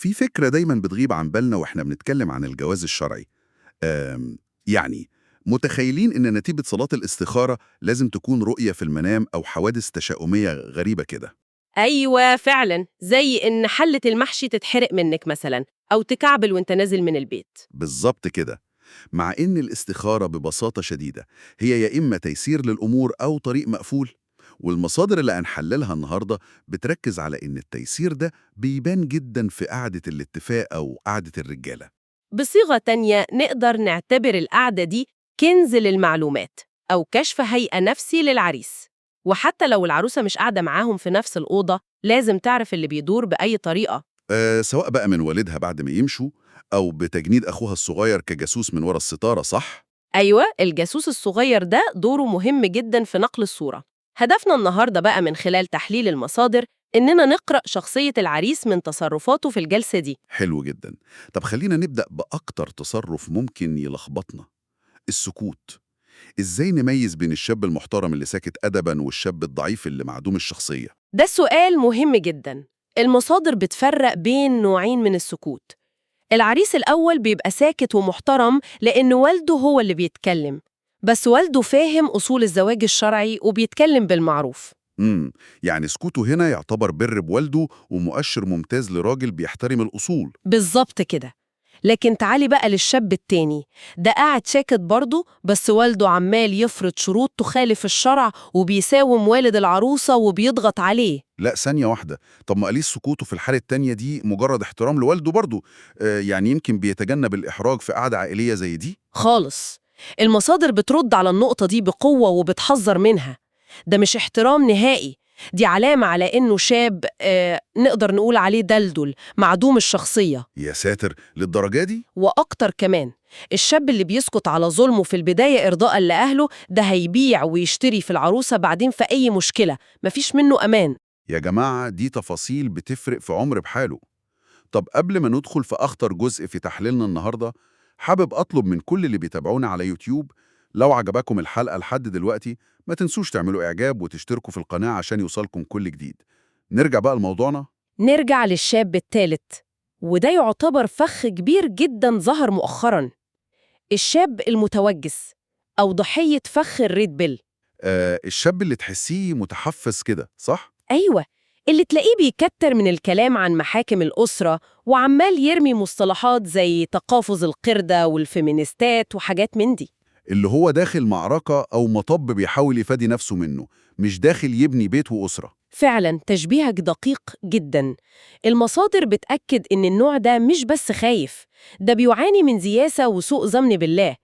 في فكرة دايما بتغيب عن بالنا واحنا بنتكلم عن الجواز الشرعي. يعني متخيلين إن نتيجة صلاة الاستخارة لازم تكون رؤية في المنام أو حوادث تشاؤمية غريبة كده. أيوة فعلا، زي إن حلة المحشي تتحرق منك مثلا، أو تكعبل وانت نازل من البيت. بالظبط كده. مع إن الاستخارة ببساطة شديدة هي يا إما تيسير للأمور أو طريق مقفول، والمصادر اللي هنحللها النهاردة بتركز على إن التيسير ده بيبان جدا في قعدة الاتفاق أو قعدة الرجالة. بصيغة تانية نقدر نعتبر القعدة دي كنز للمعلومات، أو كشف هيئة نفسي للعريس. وحتى لو العروسة مش قاعدة معاهم في نفس الأوضة، لازم تعرف اللي بيدور بأي طريقة. سواء بقى من والدها بعد ما يمشوا أو بتجنيد أخوها الصغير كجاسوس من ورا الستارة، صح؟ أيوة، الجاسوس الصغير ده دوره مهم جدا في نقل الصورة. هدفنا النهاردة بقى من خلال تحليل المصادر إننا نقرأ شخصية العريس من تصرفاته في الجلسة دي. حلو جدا. طب خلينا نبدأ بأكتر تصرف ممكن يلخبطنا: السكوت. إزاي نميز بين الشاب المحترم اللي ساكت أدبا والشاب الضعيف اللي معدوم الشخصية؟ ده سؤال مهم جدا. المصادر بتفرق بين نوعين من السكوت. العريس الأول بيبقى ساكت ومحترم لأن والده هو اللي بيتكلم، بس والده فاهم أصول الزواج الشرعي وبيتكلم بالمعروف. امم يعني سكوته هنا يعتبر بر بوالده ومؤشر ممتاز لراجل بيحترم الأصول. بالظبط كده. لكن تعالي بقى للشاب التاني، ده قاعد ساكت برضه، بس والده عمال يفرض شروط تخالف الشرع وبيساوم والد العروسة وبيضغط عليه. لا، ثانية واحدة. طب ما قاليش سكوته في الحالة التانية دي مجرد احترام لوالده برضه؟ يعني يمكن بيتجنب الإحراج في قعدة عائلية زي دي. خالص. المصادر بترد على النقطة دي بقوة وبتحذر منها. ده مش احترام نهائي، دي علامة على إنه شاب نقدر نقول عليه دلدل معدوم الشخصية. يا ساتر، للدرجة دي؟ وأكتر كمان، الشاب اللي بيسكت على ظلمه في البداية إرضاء لأهله ده هيبيع ويشتري في العروسة بعدين في أي مشكلة، مفيش منه أمان. يا جماعة، دي تفاصيل بتفرق في عمر بحاله. طب قبل ما ندخل في أخطر جزء في تحليلنا النهاردة، حابب أطلب من كل اللي بيتابعونا على يوتيوب، لو عجبكم الحلقة لحد دلوقتي ما تنسوش تعملوا إعجاب وتشتركوا في القناة عشان يوصلكم كل جديد. نرجع بقى لموضوعنا. نرجع للشاب الثالث، وده يعتبر فخ كبير جدا ظهر مؤخرا. الشاب المتوجس، أو ضحية فخ الريد بيل. الشاب اللي تحسيه متحفز كده، صح؟ أيوة، اللي تلاقيه بيكتر من الكلام عن محاكم الأسرة وعمال يرمي مصطلحات زي تقافز القردة والفيمينيستات وحاجات من دي. اللي هو داخل معركة أو مطب بيحاول يفادي نفسه منه، مش داخل يبني بيت وأسرة. فعلا تشبيهك دقيق جدا. المصادر بتأكد إن النوع ده مش بس خايف، ده بيعاني من زياسة وسوء ظن بالله،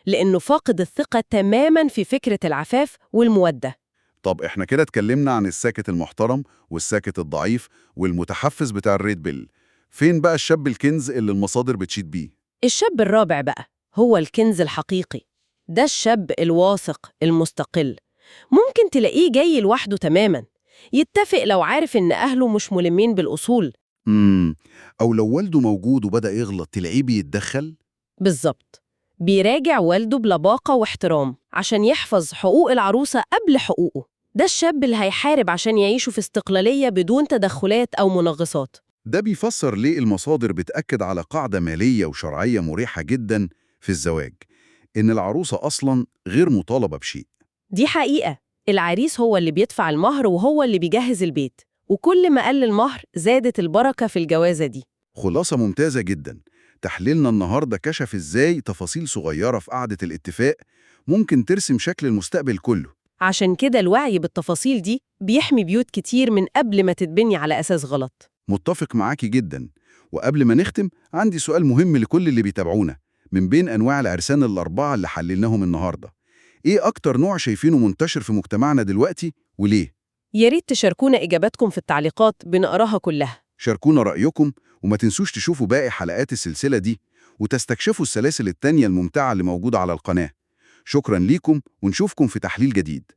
لأنه فاقد الثقة تماما في فكرة العفاف والمودة. طب إحنا كده اتكلمنا عن الساكت المحترم والساكت الضعيف والمتحفز بتاع الريد بيل. فين بقى الشاب الكنز اللي المصادر بتشيد بيه؟ الشاب الرابع بقى هو الكنز الحقيقي. ده الشاب الواثق المستقل. ممكن تلاقيه جاي لوحده تماما، يتفق لو عارف إن أهله مش ملمين بالأصول. امم أو لو والده موجود وبدأ يغلط تلاقيه بيتدخل. بالظبط، بيراجع والده بلباقة واحترام عشان يحفظ حقوق العروسة قبل حقوقه. ده الشاب اللي هيحارب عشان يعيشوا في استقلالية بدون تدخلات أو منغصات. ده بيفسر ليه المصادر بتأكد على قاعدة مالية وشرعية مريحة جدا في الزواج: إن العروسة أصلا غير مطالبة بشيء. دي حقيقة. العريس هو اللي بيدفع المهر وهو اللي بيجهز البيت، وكل ما قل المهر زادت البركة في الجوازة دي. خلاصة ممتازة جدا. تحليلنا النهاردة كشف إزاي تفاصيل صغيرة في قعدة الاتفاق ممكن ترسم شكل المستقبل كله. عشان كده الوعي بالتفاصيل دي بيحمي بيوت كتير من قبل ما تتبني على أساس غلط. متفق معاكي جدا. وقبل ما نختم، عندي سؤال مهم لكل اللي بيتابعونا. من بين أنواع العرسان الأربعة اللي حللناهم النهاردة، إيه أكتر نوع شايفينه منتشر في مجتمعنا دلوقتي وليه؟ يا ريت تشاركونا إجاباتكم في التعليقات، بنقراها كلها. شاركونا رأيكم، وما تنسوش تشوفوا باقي حلقات السلسلة دي وتستكشفوا السلاسل التانية الممتعة اللي موجودة على القناة. شكرا ليكم، ونشوفكم في تحليل جديد.